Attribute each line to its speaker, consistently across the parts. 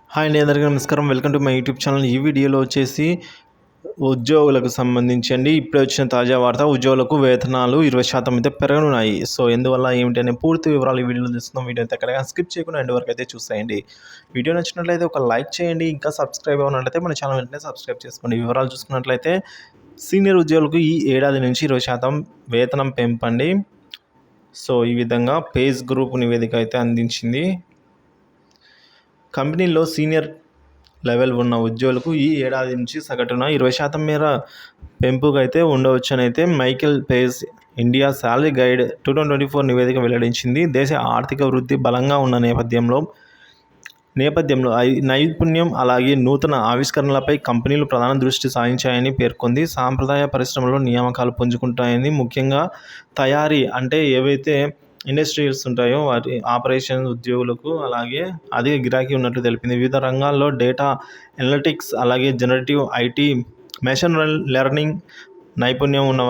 Speaker 1: Hi అండి, అందరికీ నమస్కారం. Welcome to my YouTube channel. ఈ వీడియోలో వచ్చేసి ఉద్యోగులకు సంబంధించి అండి ఇప్పుడే వచ్చిన తాజా వార్త. ఉద్యోగులకు వేతనాలు 20% అయితే పెరగనున్నాయి. సో ఎందువల్ల ఏమిటి అనే పూర్తి వివరాలు ఈ వీడియోలో తెలుస్తున్నాం. వీడియో అయితే ఎక్కడైనా స్కిప్ చేయకుండా ఎండ్ వరకు అయితే చూసేయండి. వీడియో నచ్చినట్లయితే ఒక లైక్ చేయండి. ఇంకా సబ్స్క్రైబ్ అవ్వనట్లయితే మన ఛానల్ వెంటనే సబ్స్క్రైబ్ చేసుకోండి. వివరాలు చూసుకున్నట్లయితే సీనియర్ ఉద్యోగులకు ఈ ఏడాది నుంచి 20% వేతనం పెంపండి. సో ఈ విధంగా పేజ్ గ్రూప్ నివేదిక అయితే అందించింది. కంపెనీల్లో సీనియర్ లెవెల్ ఉన్న ఉద్యోగులకు ఈ ఏడాది నుంచి సగటున 20% మేర పెంపుకైతే ఉండవచ్చనైతే Michael Page India salary guide 2024 నివేదిక వెల్లడించింది. దేశ ఆర్థిక వృద్ధి బలంగా ఉన్న నేపథ్యంలో నైపుణ్యం అలాగే నూతన ఆవిష్కరణలపై కంపెనీలు ప్రధాన దృష్టి సారించాయని పేర్కొంది. సాంప్రదాయ పరిశ్రమలో నియామకాలు పుంజుకుంటాయని, ముఖ్యంగా తయారీ అంటే ఏవైతే ఇండస్ట్రీస్ ఉంటాయో వాటి ఆపరేషన్ ఉద్యోగులకు అలాగే అధిక గిరాకీ ఉన్నట్లు తెలిపింది. వివిధ రంగాల్లో డేటా అనలిటిక్స్ అలాగే జనరేటివ్ ఐటీ, మెషిన్ లెర్నింగ్ నైపుణ్యం ఉన్న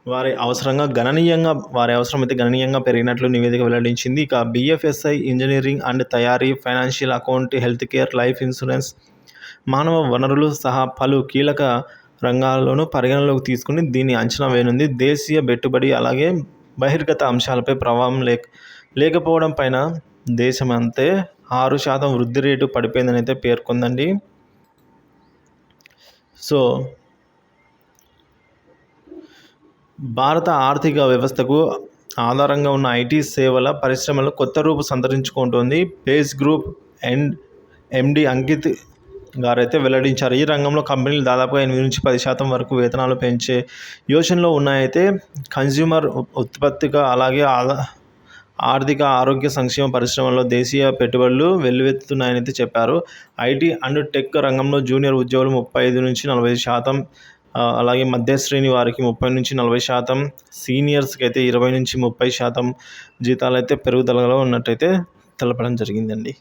Speaker 1: వారి అవసరం అయితే గణనీయంగా పెరిగినట్లు నివేదిక వెల్లడించింది. ఇక BFSI, ఇంజనీరింగ్ అండ్ తయారీ, financial, account, health care, life insurance, మానవ వనరులు సహా పలు కీలక రంగాల్లోనూ పరిగణలోకి తీసుకుని దీన్ని అంచనా వేయనుంది. దేశీయ పెట్టుబడి అలాగే బహిర్గత అంశాలపై ప్రభావం లేకపోవడం పైన దేశమంతే 6% వృద్ధి రేటు పడిపోయిందని అయితే పేర్కొందండి. సో భారత ఆర్థిక వ్యవస్థకు ఆధారంగా ఉన్న ఐటీ సేవల పరిశ్రమలు కొత్త రూపు సంతరించుకుంటోంది. పేజ్ గ్రూప్ MD అంకిత్ గారైతే వెల్లడించారు. ఈ రంగంలో కంపెనీలు దాదాపుగా 8-10% వరకు వేతనాలు పెంచే యోచనలో ఉన్నాయైతే కన్జ్యూమర్ ఉత్పత్తిగా అలాగే ఆర్థిక ఆరోగ్య సంక్షేమ పరిశ్రమల్లో దేశీయ పెట్టుబడులు వెల్లువెత్తుతున్నాయని అయితే చెప్పారు. ఐటీ అండ్ టెక్ రంగంలో జూనియర్ ఉద్యోగులు 35-40%, అలాగే మధ్యశ్రేణి వారికి 30-40%, సీనియర్స్కి అయితే 20-30% జీతాలు అయితే పెరుగుదలలో ఉన్నట్టయితే తెలపడం జరిగిందండి.